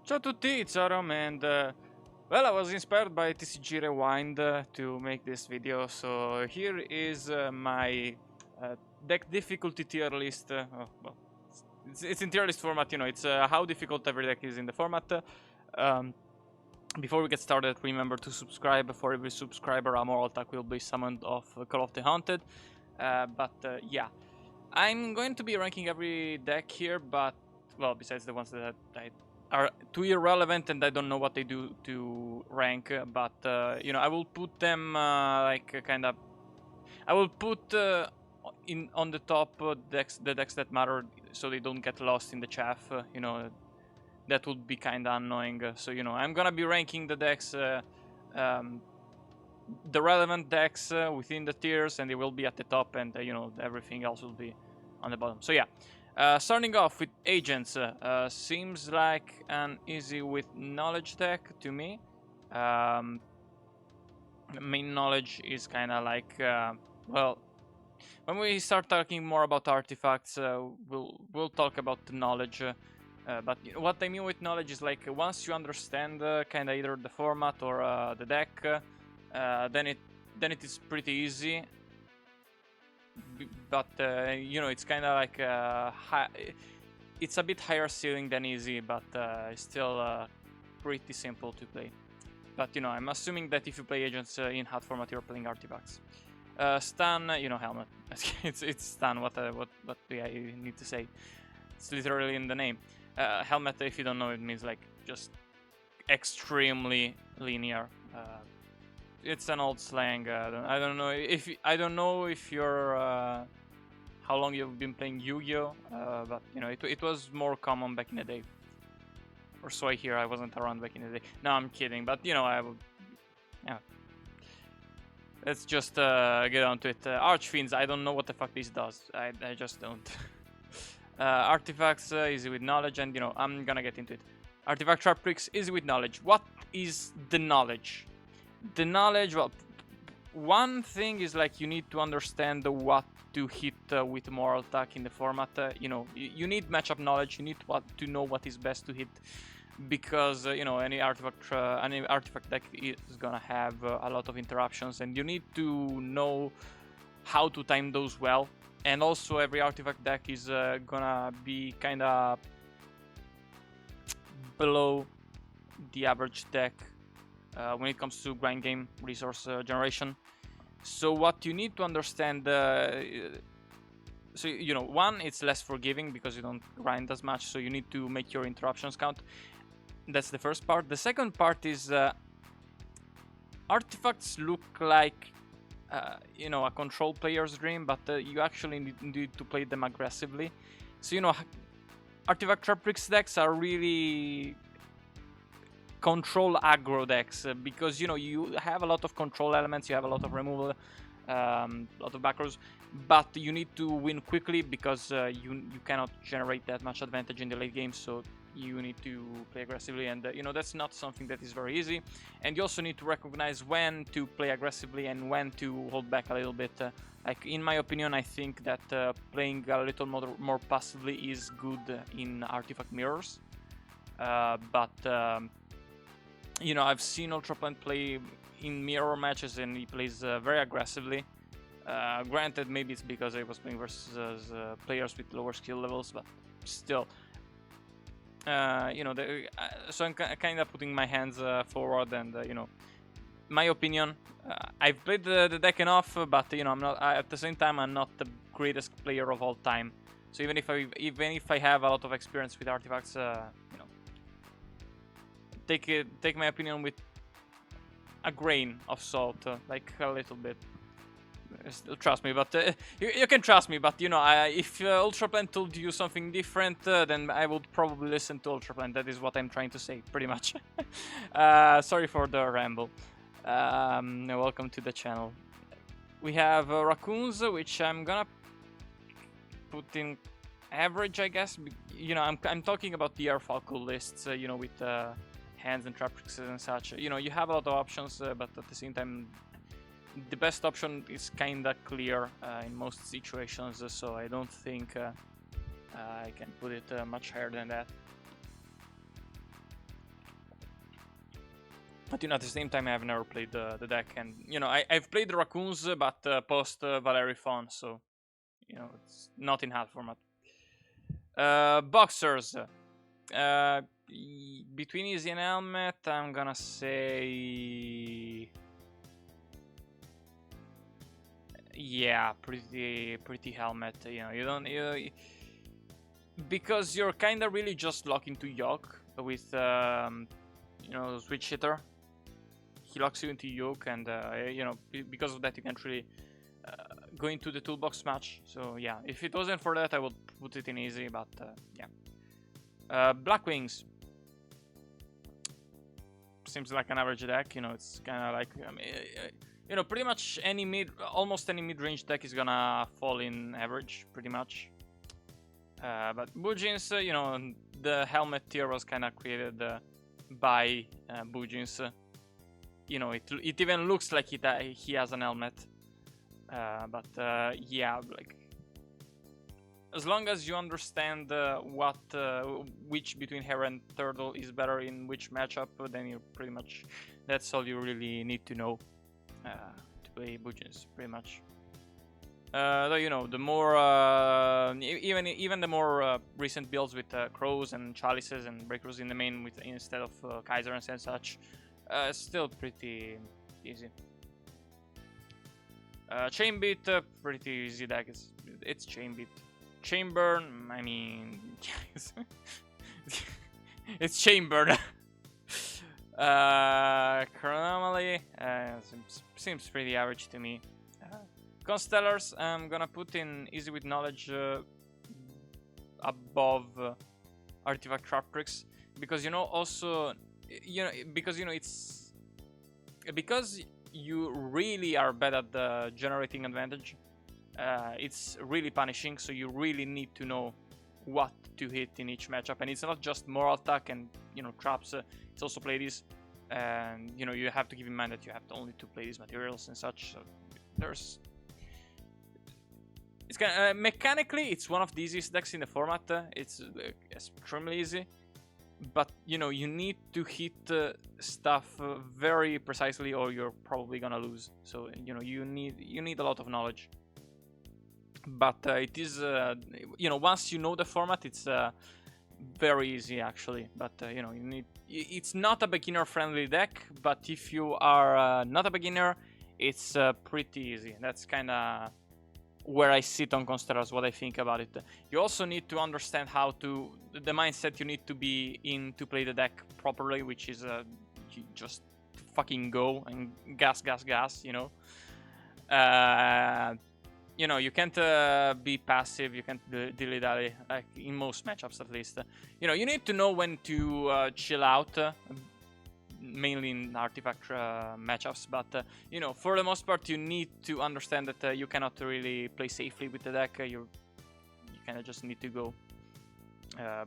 Ciao a tutti, it's Aram, and well, I was inspired by TCG Rewind to make this video, so here is my deck difficulty tier list. It's in tier list format, you know, it's how difficult every deck is in the format. Um, Before we get started, remember to subscribe. For every subscriber, a moral attack will be summoned off Call of the Haunted. Yeah, I'm going to be ranking every deck here, but, well, besides the ones that I are too irrelevant and I don't know what they do to rank, but you know, I will put them kind of. I will put in on the top the decks that matter, so they don't get lost in the chaff. You know, that would be kind of annoying. So you know, I'm gonna be ranking the decks, the relevant decks within the tiers, and they will be at the top, and you know, everything else will be on the bottom. So yeah. Starting off with agents, seems like an easy with knowledge deck to me. Main knowledge is kind of like, well, when we start talking more about artifacts, we'll talk about the knowledge. But what I mean with knowledge is like once you understand kind of either the format or the deck, then it is pretty easy. But you know, it's kind of like it's a bit higher ceiling than easy, but still pretty simple to play. But you know, I'm assuming that if you play agents in hard format, you're playing artifacts. Stun, you know, helmet. it's stun. What do I need to say? It's literally in the name. Helmet, if you don't know, it means like just extremely linear. It's an old slang. I don't know if you're how long you've been playing Yu-Gi-Oh, but you know, it was more common back in the day. Or so I hear. I wasn't around back in the day. No, I'm kidding. But you know, yeah. Let's just get on to it. Archfiends. I don't know what the fuck this does. I just don't. Artifacts easy with knowledge, and you know, I'm gonna get into it. Artifact trap tricks easy with knowledge. What is the knowledge? The knowledge, well, one thing is like you need to understand what to hit with moral attack in the format. You know, you need matchup knowledge. You need to know what is best to hit, because you know, any artifact deck is gonna have a lot of interruptions, and you need to know how to time those well. And also, every artifact deck is gonna be kind of below the average deck when it comes to grind game resource generation. So what you need to understand, so you know, one, it's less forgiving because you don't grind as much, so you need to make your interruptions count. That's the first part. The second part is artifacts look like you know, a control player's dream, but you actually need to play them aggressively. So you know, artifact trap tricks decks are really control aggro decks because you know, you have a lot of control elements, you have a lot of removal, a lot of back rows, but you need to win quickly because you cannot generate that much advantage in the late game. So you need to play aggressively, and you know, that's not something that is very easy. And you also need to recognize when to play aggressively and when to hold back a little bit. Like in my opinion, I think that playing a little more passively is good in artifact mirrors. But you know, I've seen Ultraplant play in mirror matches, and he plays very aggressively. Granted, maybe it's because I was playing versus players with lower skill levels, but still. You know, so I'm kind of putting my hands forward, and you know, my opinion. I've played the deck enough, but you know, I'm not. At the same time, I'm not the greatest player of all time. So even if I have a lot of experience with artifacts, you know, take my opinion with a grain of salt, like a little bit. Still trust me, but you can trust me. But you know, if Ultraplant told you something different, then I would probably listen to Ultraplant. That is what I'm trying to say, pretty much. Sorry for the ramble. Welcome to the channel. We have raccoons, which I'm gonna put in average, I guess. You know, I'm talking about the Airfalco lists. You know, with hands and trap tricks and such. You know, you have a lot of options, but at the same time, the best option is kinda clear in most situations, so I don't think I can put it much higher than that. But at the same time, I've never played the deck, and I've played the Raccoons, but post Valeri Fon, so it's not in hard format. Boxers. Between Easy and Helmet, I'm gonna say, yeah, pretty Helmet. You don't because you're kind of really just locking to Yoke with Switch Hitter. He locks you into Yoke, and because of that you can't really go into the toolbox match. So yeah, if it wasn't for that, I would put it in Easy. But yeah, Black Wings seems like an average deck. It's kind of like pretty much almost any mid-range deck is gonna fall in average, pretty much. But Bujins, the helmet tier was kind of created by Bujins. It even looks like he has an helmet. But yeah, like, as long as you understand which between Hare and Turtle is better in which matchup, then you pretty much, that's all you really need to know to play Bujins, pretty much. Though the more even the more recent builds with Crows and Chalices and Breakers in the main instead of Kaisers and such, still pretty easy. Chainbeat, pretty easy deck. It's Chainbeat. Chainburn, I mean, it's Chainburn. Chronomaly seems pretty average to me. Constellars, I'm gonna put in Easy with Knowledge above Artifact Trap Tricks, because because you really are bad at the generating advantage. It's really punishing, so you really need to know what to hit in each matchup, and it's not just moral attack and traps. It's also play these, and you have to keep in mind that you have only to play these materials and such. So it's kind of, mechanically it's one of the easiest decks in the format. It's extremely easy, but you need to hit stuff very precisely, or you're probably gonna lose. So you need a lot of knowledge. But it is once you know the format, it's very easy actually. But it's not a beginner friendly deck, but if you are not a beginner, it's pretty easy. That's kind of where I sit on Constellars, what I think about it. You also need to understand the mindset you need to be in to play the deck properly, which is you just fucking go and gas. You can't be passive, you can't dilly-dally, like in most matchups at least. You need to know when to chill out, mainly in artifact matchups, but for the most part you need to understand that you cannot really play safely with the deck. You kind of just need to go.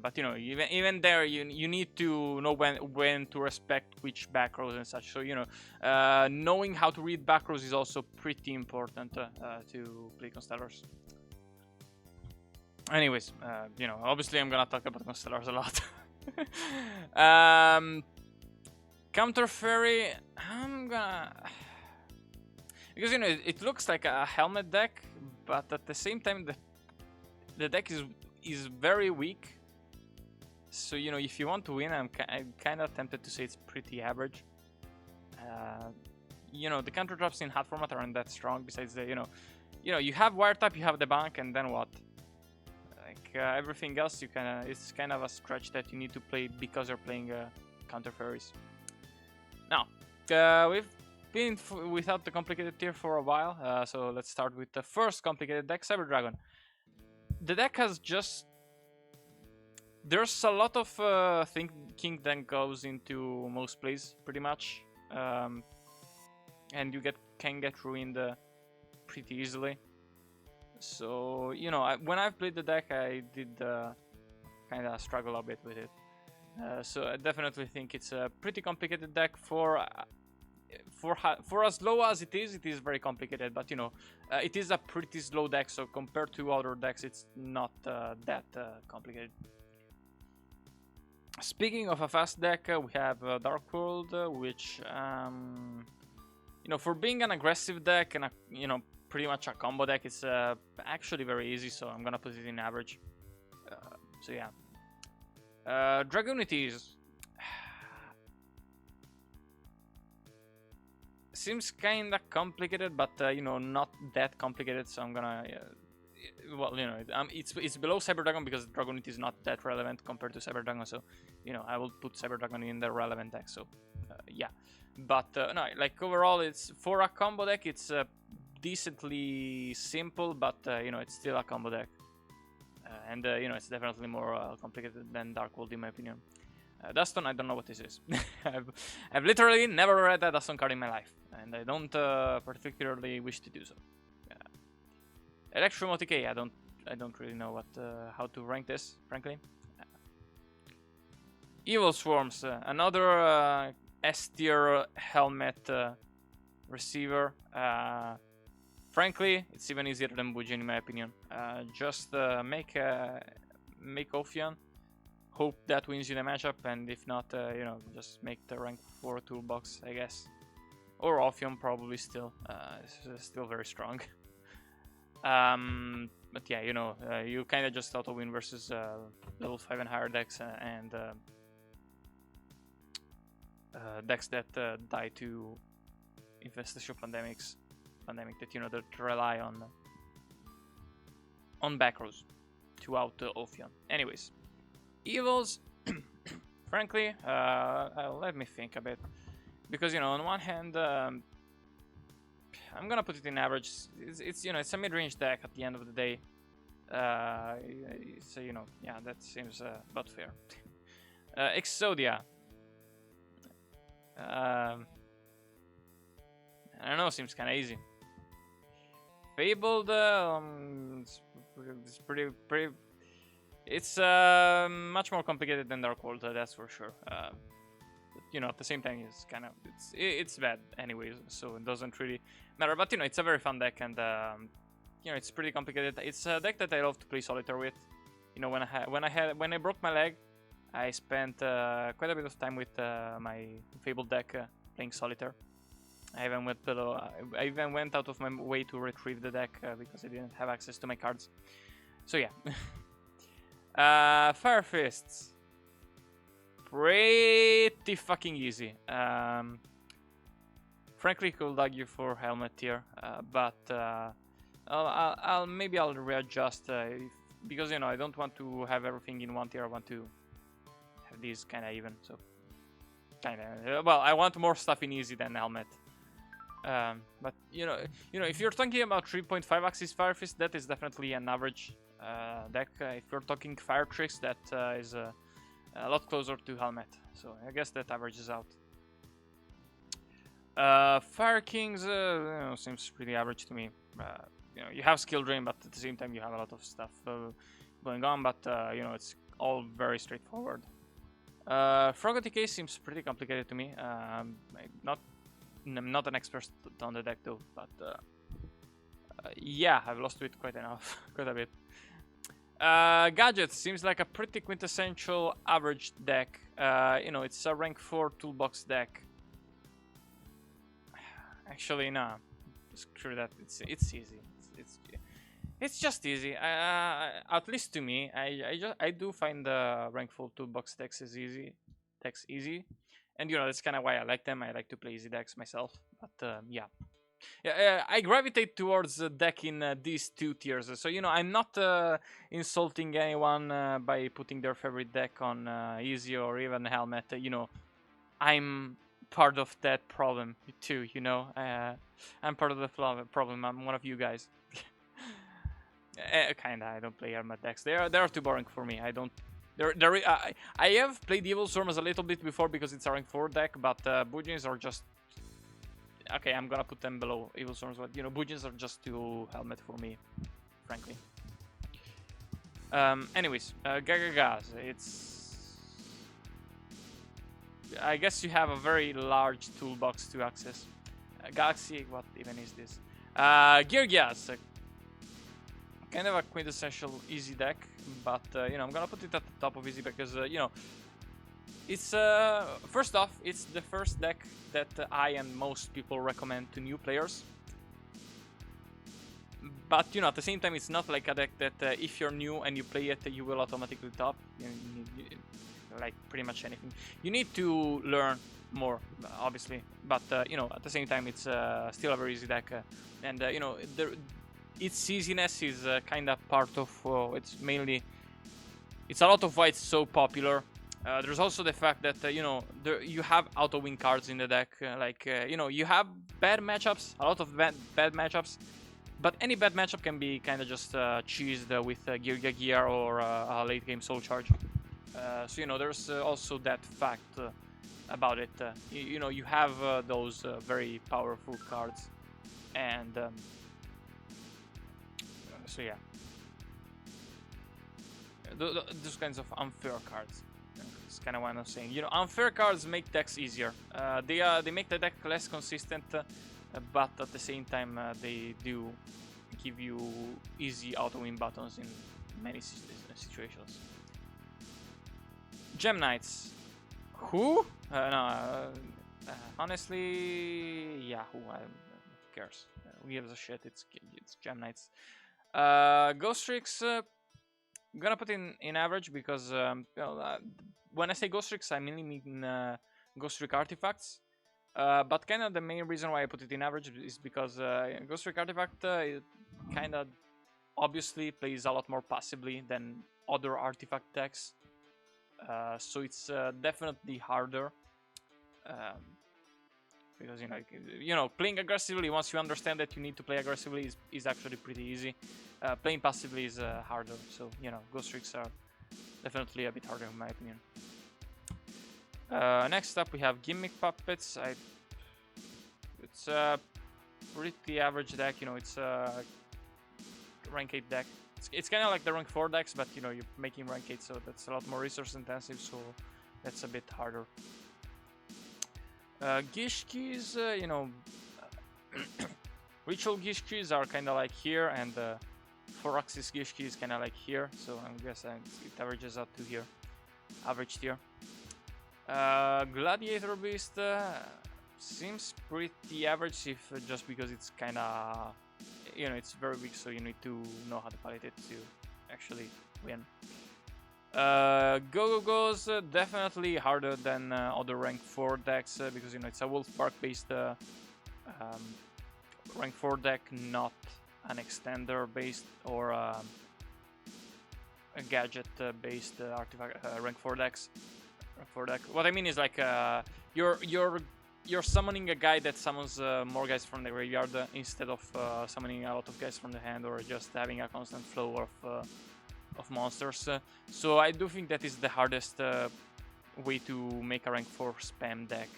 But even there, you need to know when to respect which back rows and such. So knowing how to read back rows is also pretty important to play Constellars. Anyways, obviously I'm gonna talk about Constellars a lot. Counter Fairy, I'm gonna, because it looks like a helmet deck, but at the same time the deck is very weak. So if you want to win, I'm kind of tempted to say it's pretty average. The counter drops in hard format aren't that strong. Besides the you have Wiretap, you have the bank, and then what? Like everything else, it's kind of a stretch that you need to play because you're playing counter fairies. Now we've been without the complicated tier for a while, so let's start with the first complicated deck, Cyber Dragon. The deck has just, there's a lot of thinking that goes into most plays, pretty much, and you can get ruined pretty easily. So when I've played the deck, I did kind of struggle a bit with it. So I definitely think it's a pretty complicated deck. For as low as it is very complicated. But it is a pretty slow deck, so compared to other decks, it's not that complicated. Speaking of a fast deck, we have Dark World, which, you know, for being an aggressive deck and, you know, pretty much a combo deck, it's actually very easy, so I'm gonna put it in average. So yeah. Dragonities. Seems kinda complicated, but, you know, not that complicated, so I'm gonna... well, you know, it's below Cyber Dragon because Dragonite is not that relevant compared to Cyber Dragon, so, you know, I will put Cyber Dragon in the relevant deck, so, yeah. But, no, like, overall, it's, for a combo deck, it's decently simple, but, you know, it's still a combo deck. And, you know, it's definitely more complicated than Dark World, in my opinion. Duston, I don't know what this is. I've literally never read a Duston card in my life, and I don't particularly wish to do so. Electromotic, I don't really know what how to rank this, frankly. Evil Swarms, another S tier helmet receiver. Frankly, it's even easier than Bujin in my opinion. Just make Ophion, hope that wins you the matchup, and if not, you know, just make the rank 4 toolbox, I guess. Or Ophion probably still. It's still very strong. But yeah, you know, you kind of just auto win versus level 5 and higher decks and decks that die to Infestation Pandemic that, you know, that rely on back rows to out Ophion. Anyways, evils. Frankly, let me think a bit, because, you know, on one hand, I'm gonna put it in average. It's you know, it's a mid-range deck at the end of the day. So, you know, yeah, that seems about fair. Exodia. I don't know, seems kind of easy. Fabled, it's pretty. It's much more complicated than Dark World, that's for sure. But, you know, at the same time, it's kind of it's bad anyways, so it doesn't really matter. But, you know, it's a very fun deck, and you know, it's pretty complicated. It's a deck that I love to play solitaire with. You know, when I broke my leg, I spent quite a bit of time with my Fabled deck playing solitaire. I even went out of my way to retrieve the deck because I didn't have access to my cards. So yeah. Fire Fists. Pretty fucking easy. Frankly, could argue for helmet tier, but maybe I'll readjust because, you know, I don't want to have everything in one tier. I want to have these kind of even. So kind of, well, I want more stuff in easy than helmet. But you know, if you're talking about 3.5 axis Fire Fist, that is definitely an average deck. If you're talking Fire Tricks, that is a lot closer to helmet. So I guess that averages out. Fire Kings, you know, seems pretty average to me. You know, you have skill drain, but at the same time you have a lot of stuff going on. But you know, it's all very straightforward. Froggy Case seems pretty complicated to me. I'm not an expert on the deck though, but yeah, I've lost to it quite a bit. Gadgets seems like a pretty quintessential average deck. You know, it's a rank 4 toolbox deck. Actually, nah, screw that. It's easy. It's just easy. At least to me, I do find the rank 4 toolbox decks easy. And, you know, that's kind of why I like them. I like to play easy decks myself. But, yeah. I gravitate towards the deck in these two tiers. So, you know, I'm not insulting anyone by putting their favorite deck on easy or even helmet. You know, I'm part of that problem too, you know. I'm part of the problem. I'm one of you guys. Kinda, I don't play helmet decks. They are too boring for me. I don't... I have played Evil Stormers a little bit before because it's a rank 4 deck, but Bujins are just... Okay, I'm gonna put them below Evil Storms, but, you know, Bujins are just too helmet for me, frankly. Anyways, Gagagas, it's... I guess you have a very large toolbox to access. Galaxy, what even is this? Geargias, kind of a quintessential easy deck, but you know, I'm gonna put it at the top of easy because you know, It's first off, it's the first deck that I and most people recommend to new players. But you know, at the same time, it's not like a deck that if you're new and you play it, you will automatically top. Like pretty much anything. You need to learn more, obviously. But you know, at the same time, it's still a very easy deck, and you know, its easiness is kind of part of. It's mainly. It's a lot of why it's so popular. There's also the fact that you know you have auto win cards in the deck. You know, you have bad matchups, a lot of bad matchups. But any bad matchup can be kind of just cheesed with Geargia or a late game Soul Charge. So you know, there's also that fact about it. You know, you have those very powerful cards, and so yeah, those kinds of unfair cards. It's kind of what I'm saying. You know, unfair cards make decks easier. They make the deck less consistent, but at the same time they do give you easy auto win buttons in many situations. Gem Knights. Who? Honestly, yeah, who cares? Who gives a shit? It's Gem Knights. Ghost Tricks, I'm gonna put in average because when I say Ghost Tricks, I mainly mean Ghost Trick artifacts. But kind of the main reason why I put it in average is because Ghost Trick artifact kind of obviously plays a lot more passively than other artifact decks. So it's definitely harder. Because you know, playing aggressively, once you understand that you need to play aggressively, is actually pretty easy. Playing passively is harder. So you know, Ghost Tricks are definitely a bit harder in my opinion. Next up, we have Gimmick Puppets. It's a pretty average deck. You know, it's a rank 8 deck. It's kind of like the rank 4 decks, but you know, you're making rank 8, so that's a lot more resource intensive. So that's a bit harder. Gishkis, you know, Ritual Gishkis are kind of like here, and 4-axis Gishki is kind of like here. So I guess it averages out to here, average tier. Gladiator Beast seems pretty average, if just because it's kind of, you know, it's very weak, so you need to know how to fight it to actually win. Go-Go-Go's definitely harder than other rank 4 decks because you know it's a Wolf Bark based rank 4 deck, not an extender based or a gadget based artifact rank 4 decks. What I mean is like you're summoning a guy that summons more guys from the graveyard instead of summoning a lot of guys from the hand, or just having a constant flow of monsters. So I do think that is the hardest way to make a rank 4 spam deck.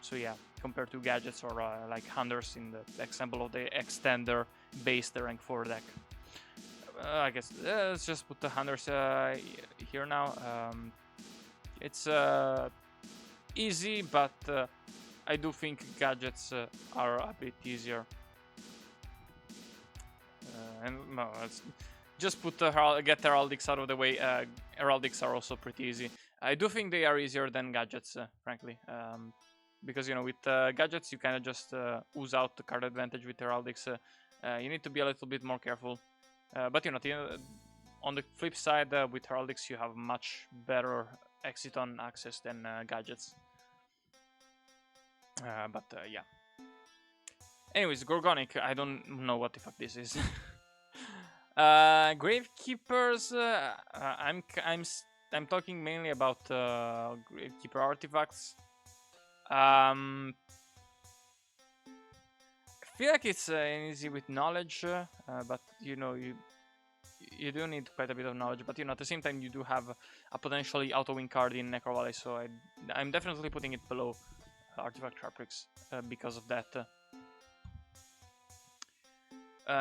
So yeah, compared to gadgets or like hunters in the example of the extender based rank 4 deck. I guess let's just put the hunters here now. It's easy, but I do think gadgets are a bit easier. And no, let's just put get heraldics out of the way. Heraldics are also pretty easy. I do think they are easier than gadgets, frankly, because you know with gadgets you kind of just ooze out the card advantage. With heraldics, you need to be a little bit more careful. But you know, on the flip side, with heraldics you have much better exit on access than gadgets. But yeah. Anyways, Gorgonic, I don't know what the fuck this is. Gravekeepers, I'm talking mainly about Gravekeeper artifacts. I feel like it's easy with knowledge, but you know you do need quite a bit of knowledge. But you know, at the same time, you do have a potentially auto win card in Necro Valley, so I'm definitely putting it below Artifact Sharprix because of that.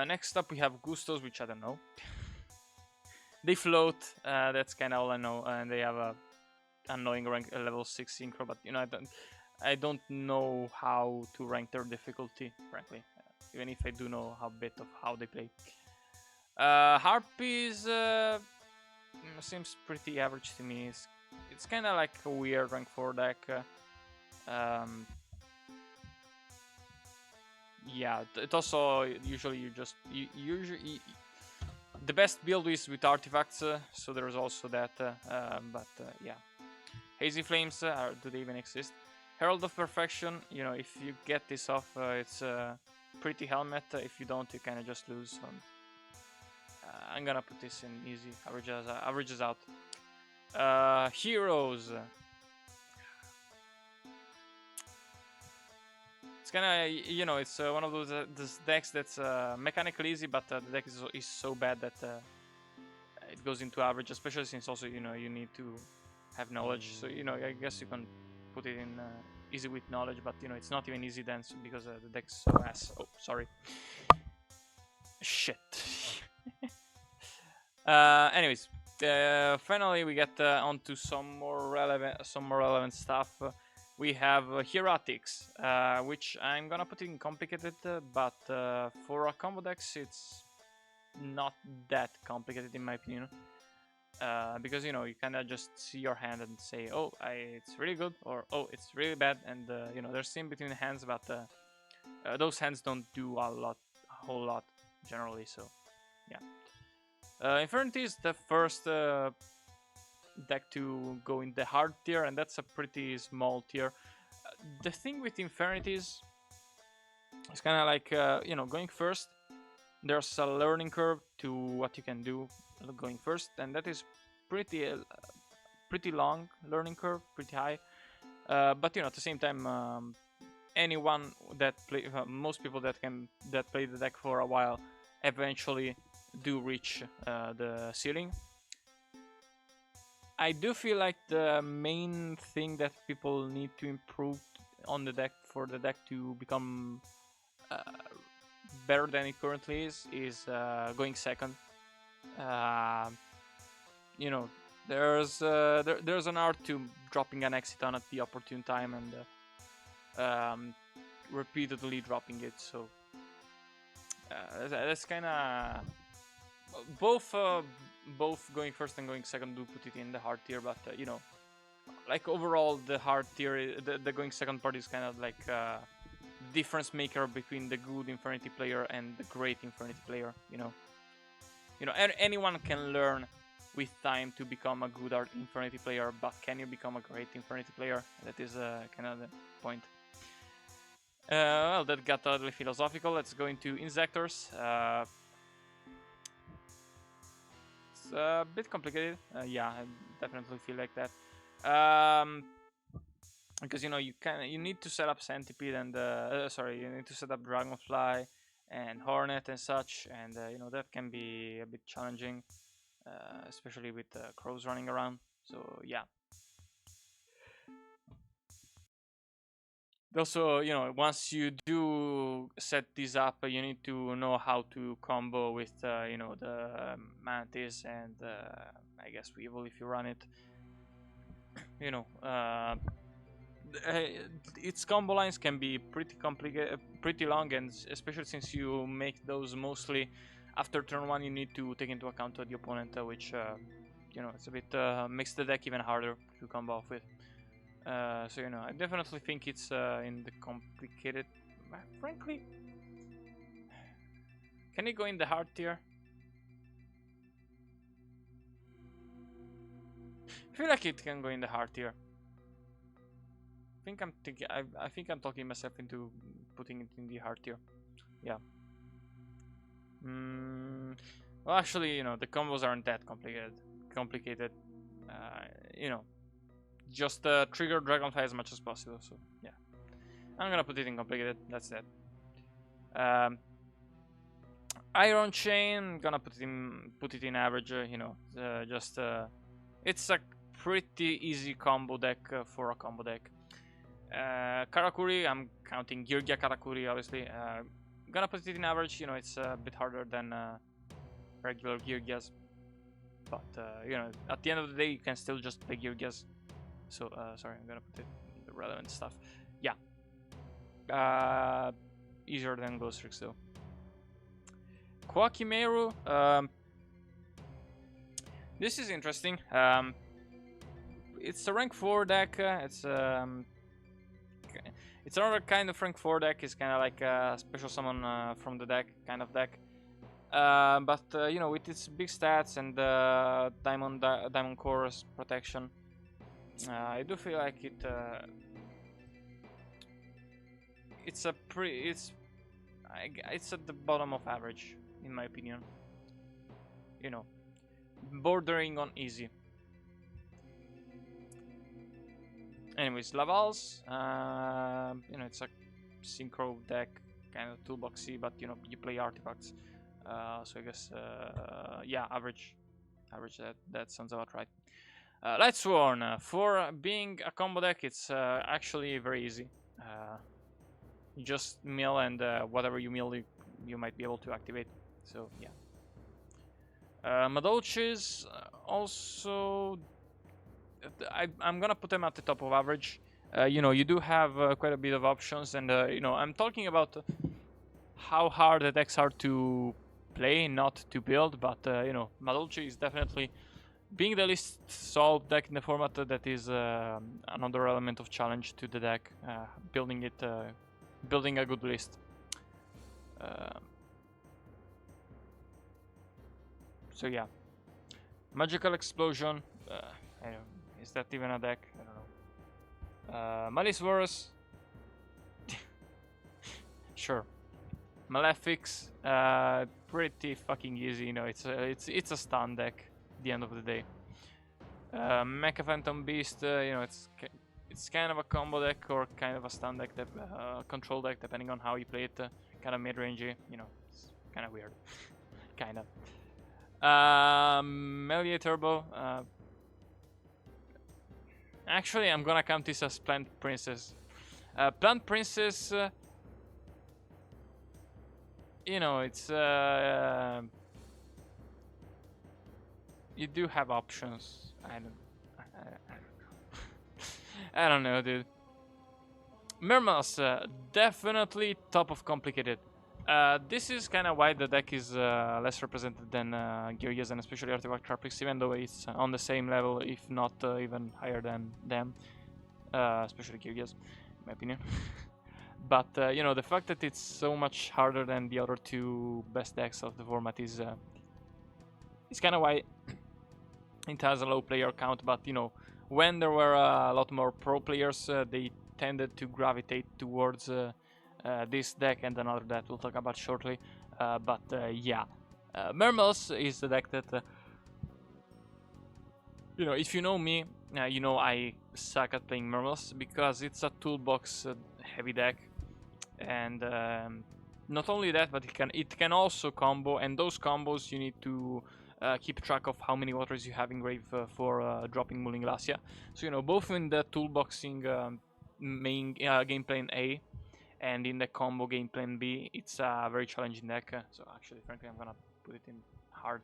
Next up, we have Gustos, which I don't know. They float. That's kind of all I know, and they have a annoying rank level 6 synchro. But you know, I don't know how to rank their difficulty, frankly. Even if I do know a bit of how they play. Harpies seems pretty average to me. It's it's kind of like a weird rank 4 deck. Yeah, it also usually the best build is with artifacts, so there's also that. Yeah, Hazy Flames, do they even exist? Herald of Perfection, you know, if you get this off, it's a pretty helmet. If you don't, you kind of just lose. I'm gonna put this in easy, averages out. Heroes. It's kind of, you know, it's one of those decks that's mechanically easy, but the deck is so bad that it goes into average, especially since also, you know, you need to have knowledge. So, you know, I guess you can put it in easy with knowledge, but, you know, it's not even easy then because the deck's so ass. Oh, sorry. Shit. Anyways, finally we get onto some more relevant stuff. We have Heretics, which I'm gonna put in complicated, but for a combo decks it's not that complicated in my opinion. Because, you know, you kind of just see your hand and say, oh, it's really good, or oh, it's really bad, and you know, there's in between hands, but those hands don't do a whole lot generally. So yeah, Infinity is the first deck to go in the hard tier, and that's a pretty small tier. The thing with Infinities is kind of like, you know, going first, there's a learning curve to what you can do going first, and that is pretty long learning curve, pretty high. But, you know, at the same time, anyone that most people that play the deck for a while eventually do reach the ceiling. I do feel like the main thing that people need to improve on the deck for the deck to become better than it currently is going second. You know, there's an art to dropping an Exiton at the opportune time and repeatedly dropping it. So that's kind of both going first and going second do put it in the hard tier, but you know, like overall the hard tier, the going second part is kind of like difference maker between the good Infinity player and the great Infinity player. You know, anyone can learn with time to become a good Infinity player, but can you become a great Infinity player? That is kind of the point. Well, that got totally philosophical. Let's go into Inzektors. It's a bit complicated. Yeah, I definitely feel like that. Because, you know, you need to set up Centipede and you need to set up Dragonfly and Hornet and such, and you know, that can be a bit challenging, especially with crows running around. So yeah. Also, you know, once you do set this up, you need to know how to combo with, you know, the Mantis and I guess Weevil if you run it. You know, its combo lines can be pretty complicated, pretty long, and especially since you make those mostly after turn 1, you need to take into account the opponent, which you know, it's a bit makes the deck even harder to combo off with. So, you know, I definitely think it's in the complicated. Frankly, can it go in the hard tier? I feel like it can go in the hard tier. I think I'm talking myself into putting it in the hard tier. Yeah. Well, actually, you know, the combos aren't that complicated. You know, just trigger Dragonfly as much as possible. So yeah, I'm gonna put it in complicated. That's that. Iron Chain, gonna put it in average. You know, it's a pretty easy combo deck for a combo deck. Karakuri, I'm counting Geargia Karakuri, obviously. Gonna put it in average. You know, it's a bit harder than regular Geargias, but you know, at the end of the day, you can still just play Geargias. So sorry, I'm gonna put it in the relevant stuff. Yeah, easier than Ghost Tricks though. Quakimeru, this is interesting. it's a rank 4 deck. It's another kind of rank 4 deck. It's kind of like a special summon from the deck kind of deck. But you know, with its big stats and diamond cores protection, I do feel like it's it's at the bottom of average in my opinion. You know, bordering on easy. Anyways, Lavals, you know, it's a synchro deck, kind of toolboxy, but you know, you play artifacts. So I guess, yeah, average. That sounds about right. Lightsworn, for being a combo deck, it's actually very easy. You just mill, and whatever you mill, you might be able to activate. So yeah. Madolches also, I'm gonna put them at the top of average. You know, you do have quite a bit of options, and you know, I'm talking about how hard the decks are to play, not to build. But you know, Madolche is definitely being the least solved deck in the format. That is another element of challenge to the deck. Building a good list. So yeah, Magical Explosion. I don't, is that even a deck? I don't know. Malice Verus. Sure. Malefics. Pretty fucking easy. You know, it's a stun deck. At the end of the day. Mecha Phantom Beast. You know, it's kind of a combo deck or kind of a stun deck, control deck, depending on how you play it. Kind of mid-rangey. You know, it's kind of weird. Kind of. Melee Turbo. Actually, I'm gonna count this as Plant Princess. Plant Princess, you know, it's you do have options. I don't know. I don't know, dude. Mermas, definitely top of complicated. This is kind of why the deck is less represented than Geargia's and especially Artifact Traptrix, even though it's on the same level, if not even higher than them, especially Geargia's, in my opinion. But you know, the fact that it's so much harder than the other two best decks of the format is kind of why it has a low player count. But you know, when there were a lot more pro players, they tended to gravitate towards this deck and another that we'll talk about shortly. But yeah, Mermels is the deck that, you know, if you know me, you know I suck at playing Mermels because it's a toolbox heavy deck, and not only that, but it can also combo, and those combos you need to keep track of how many waters you have in grave for dropping Mulling Glacia. So you know, both in the toolboxing main game plan A and in the combo game plan B, it's a very challenging deck. So actually, frankly, I'm gonna put it in hard.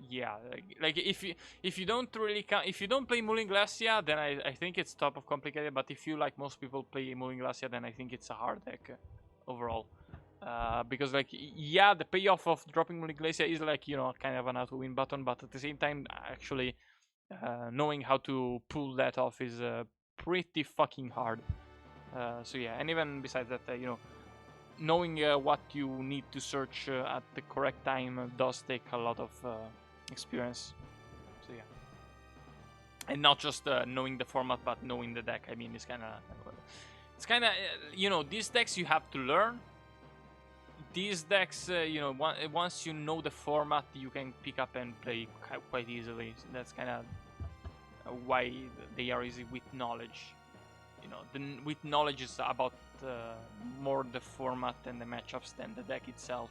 Yeah, like if you don't really if you don't play Mulling Glacia, then I think it's top of complicated. But if you, like most people, play Mulling Glacia, then I think it's a hard deck overall. Because like, yeah, the payoff of dropping Mulling Glacia is like, you know, kind of an auto win button, but at the same time, actually knowing how to pull that off is pretty fucking hard. So yeah, and even besides that, you know, knowing what you need to search at the correct time does take a lot of experience. So yeah, and not just knowing the format, but knowing the deck. I mean, it's kind of you know, these decks you have to learn. These decks, you know, once you know the format, you can pick up and play quite easily. So that's kind of why they are easy with knowledge. You know, with knowledge is about more the format and the matchups than the deck itself.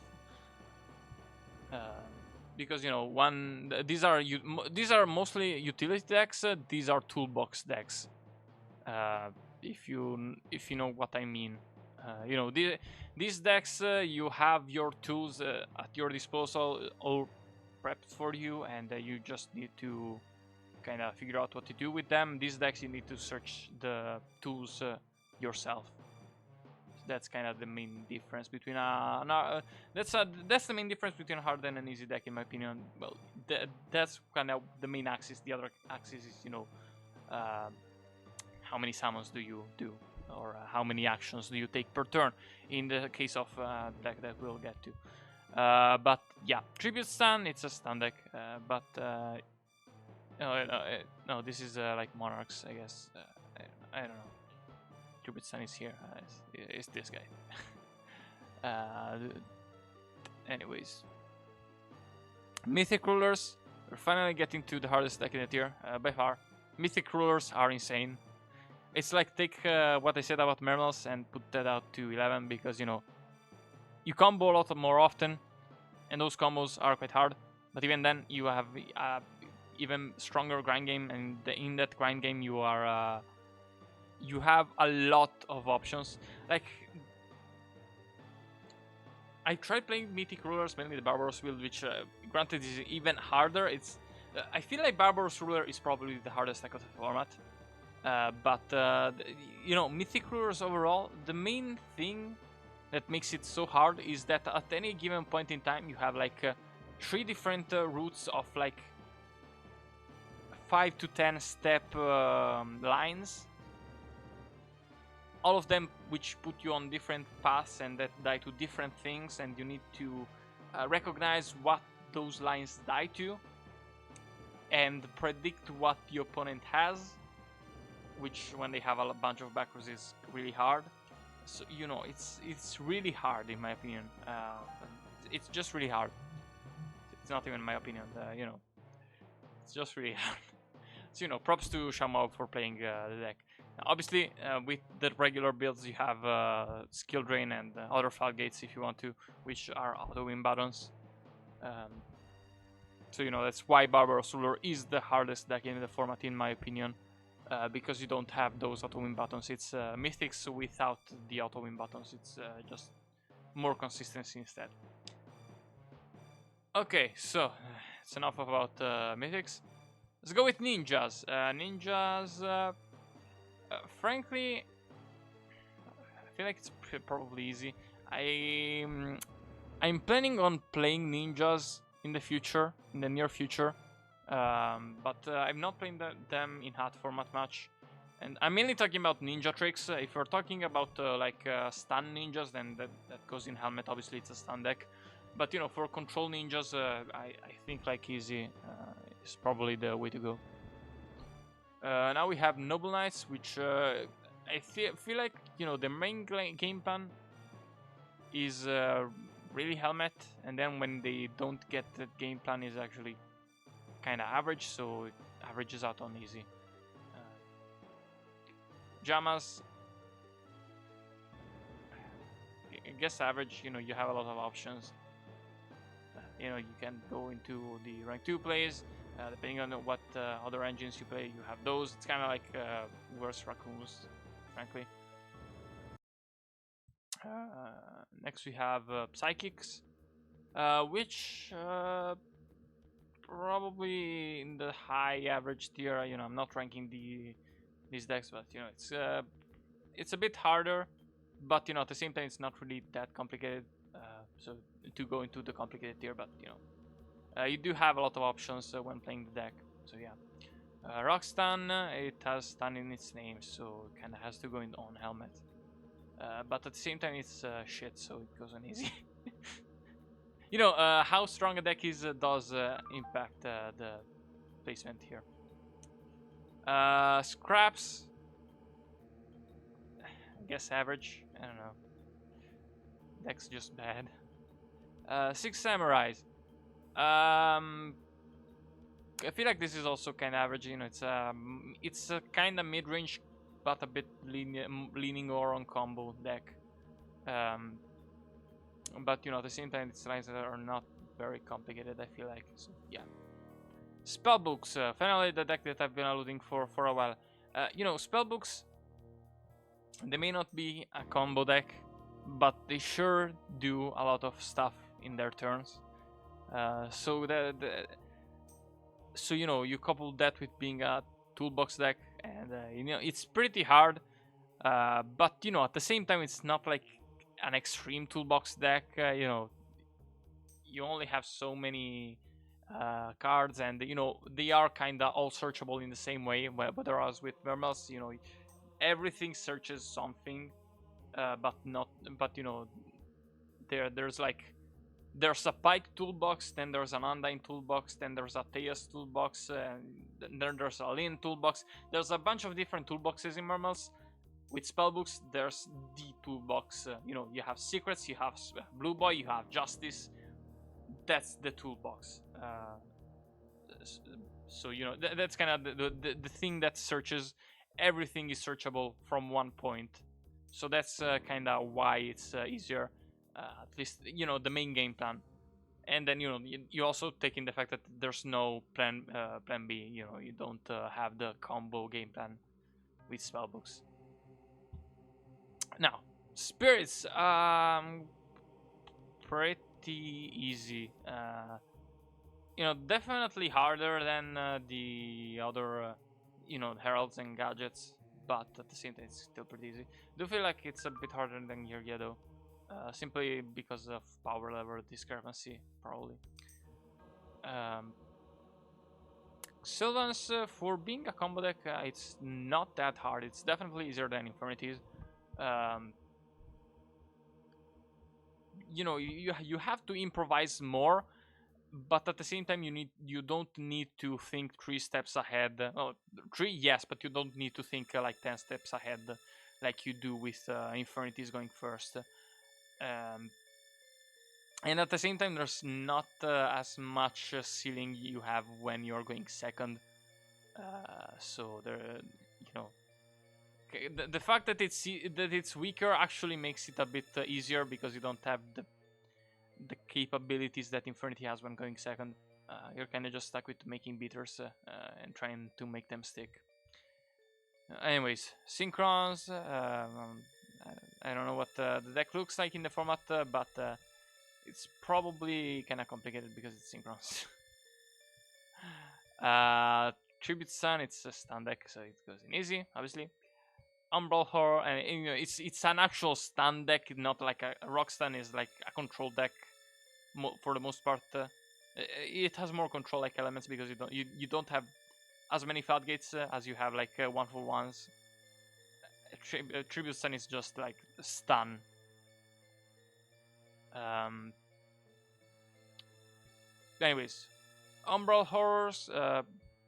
Because you know, these are mostly utility decks. These are toolbox decks. If you know what I mean. You know, these decks, you have your tools at your disposal, all prepped for you, and you just need to kind of figure out what to do with them. These decks, you need to search the tools yourself. So that's kind of the main difference between that's the main difference between a hard and an easy deck, in my opinion. Well, that's kind of the main axis. The other axis is, you know, how many summons do you do, or how many actions do you take per turn in the case of deck that we'll get to. But yeah, Tribute Stun, it's a stun deck, but no, this is like Monarchs, I guess. I don't know. Tribute Stun is here. It's this guy. Anyways, Mythic Rulers. We're finally getting to the hardest deck in the tier by far. Mythic Rulers are insane. It's like take what I said about Mermels and put that out to 11, because, you know, you combo a lot more often, and those combos are quite hard. But even then, you have even stronger grind game, and in that grind game, you are you have a lot of options. Like, I tried playing Mythic Rulers, mainly the Barbaros build, which granted is even harder. It's I feel like Barbaros Ruler is probably the hardest deck of the format. But you know, Mythic Rulers overall, the main thing that makes it so hard is that at any given point in time you have like 3 different routes of like 5 to 10 step lines, all of them which put you on different paths and that die to different things, and you need to recognize what those lines die to and predict what the opponent has, which when they have a bunch of backers is really hard. So, you know, it's really hard in my opinion. It's just really hard. It's not even my opinion, you know. It's just really hard. So, you know, props to Shamog for playing the deck. Now, obviously, with the regular builds, you have skill drain and other floodgates if you want to, which are auto win buttons. So, you know, that's why Barbaros Ruler is the hardest deck in the format, in my opinion. Because you don't have those auto win buttons. It's Mythics without the auto win buttons. It's just more consistency instead. Okay, so it's enough about Mythics. Let's go with Ninjas. Ninjas, frankly, I feel like it's probably easy. I'm planning on playing Ninjas in the future, in the near future. But I'm not playing them in hard format much, and I'm mainly talking about ninja tricks. If we're talking about like stun ninjas, then that goes in helmet. Obviously, it's a stun deck, but you know, for control ninjas, I think like easy is probably the way to go. Now we have Noble Knights, which I feel like, you know, the main game plan is really helmet, and then when they don't get that game plan is actually kind of average, so it averages out on easy. Jamas, I guess average. You know, you have a lot of options. You know, you can go into the rank 2 plays, depending on what other engines you play, you have those. It's kind of like worse raccoons, frankly. Next we have Psychics, which probably in the high average tier. You know, I'm not ranking these decks, but you know, it's a bit harder, but you know, at the same time, it's not really that complicated. So to go into the complicated tier, but you know, you do have a lot of options when playing the deck. So yeah, Rock Stun, it has stun in its name, so it kind of has to go in on helmet. But at the same time, it's shit, so it goes on easy. You know, how strong a deck is does impact the placement here. Scraps, I guess average. I don't know. Deck's just bad. 6 Samurais. I feel like this is also kind of average. You know, it's a kind of mid-range, but a bit leaning more on combo deck. But you know, at the same time, its lines are not very complicated, I feel like. So yeah. Spellbooks, finally the deck that I've been alluding for a while. You know, spellbooks, they may not be a combo deck, but they sure do a lot of stuff in their turns. So you know, you couple that with being a toolbox deck, and you know, it's pretty hard. But you know, at the same time, it's not like an extreme toolbox deck. You know, you only have so many cards, and you know they are kind of all searchable in the same way. But whereas with Mermals, you know, everything searches something, but not. But you know, there's like there's a Pike toolbox, then there's an Undyne toolbox, then there's a Theus toolbox, and then there's a Lin toolbox. There's a bunch of different toolboxes in Mermals. With spellbooks, there's the toolbox. You know, you have secrets, you have Blue Boy, you have Justice. That's the toolbox. So you know that's kind of the thing that searches. Everything is searchable from one point. So that's kind of why it's easier. At least you know the main game plan. And then you know you also take in the fact that there's no plan B. You know you don't have the combo game plan with spellbooks. Now spirits, pretty easy. You know, definitely harder than the other, you know, heralds and gadgets, but at the same time, it's still pretty easy. I do feel like it's a bit harder than Geargia though, simply because of power level discrepancy, probably. Sylvans, for being a combo deck, it's not that hard. It's definitely easier than Infirmities. You know, you have to improvise more, but at the same time you don't need to think 3 steps ahead. Well, 3 yes, but you don't need to think like 10 steps ahead like you do with Infirmities going first. And at the same time there's not as much ceiling you have when you're going second. So there, you know, the fact that it's weaker actually makes it a bit easier because you don't have the capabilities that Infernity has when going second. You're kind of just stuck with making beaters and trying to make them stick. Anyways, Synchrons. I don't know what the deck looks like in the format, but it's probably kind of complicated because it's Synchrons. Tribute Sun, it's a stun deck, so it goes in easy, obviously. Umbral Horror, and you know, it's an actual stun deck, not like a rock stun. Is like a control deck for the most part. It has more control like elements because you don't have as many floodgates as you have like 1-for-1s. Tribute Stun is just like stun. Anyways, Umbral Horrors,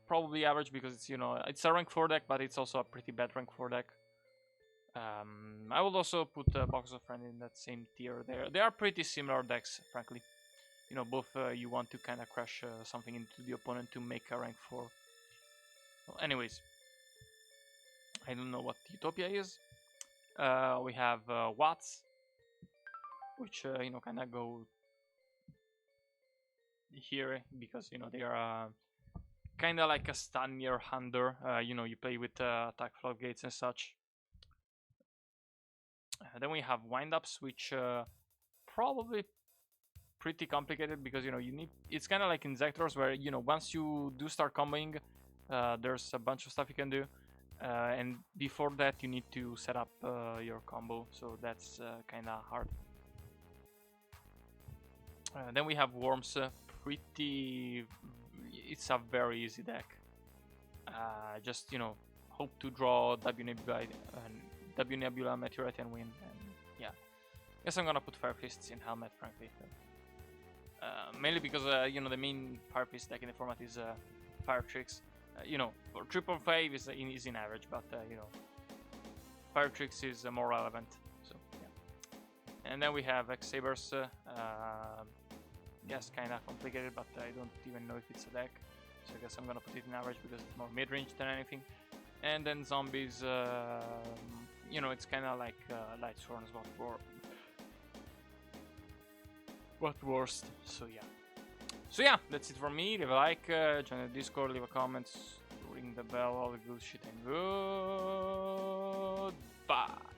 probably average because it's, you know, it's a rank 4 deck, but it's also a pretty bad rank 4 deck. I will also put Box of Friend in that same tier there. They are pretty similar decks, frankly. You know, both you want to kind of crash something into the opponent to make a rank 4. Well, anyways, I don't know what Utopia is. We have Watts, which, you know, kind of go here because, you know, they are kind of like a stun your hander. You know, you play with attack floodgates and such. Then we have windups, which probably pretty complicated because, you know, you need, it's kind of like Inzektors where, you know, once you do start comboing, there's a bunch of stuff you can do, and before that you need to set up your combo, so that's kind of hard. Then we have Worms, it's a very easy deck. Just, you know, hope to draw W Nebula Meteorite and win, and yeah. Guess I'm gonna put Fire Fists in Helmet, frankly. Mainly because, you know, the main Fire Fist deck in the format is Fire Tricks. You know, for 5 is in average, but, you know, Fire Tricks is more relevant, so yeah. And then we have X-Sabers. Yes, kinda complicated, but I don't even know if it's a deck. So I guess I'm gonna put it in average because it's more mid-range than anything. And then Zombies, you know, it's kinda like Light Sworns, what worst, so yeah. So yeah, that's it from me. Leave a like, join the Discord, leave a comment, ring the bell, all the good shit, and goodbye.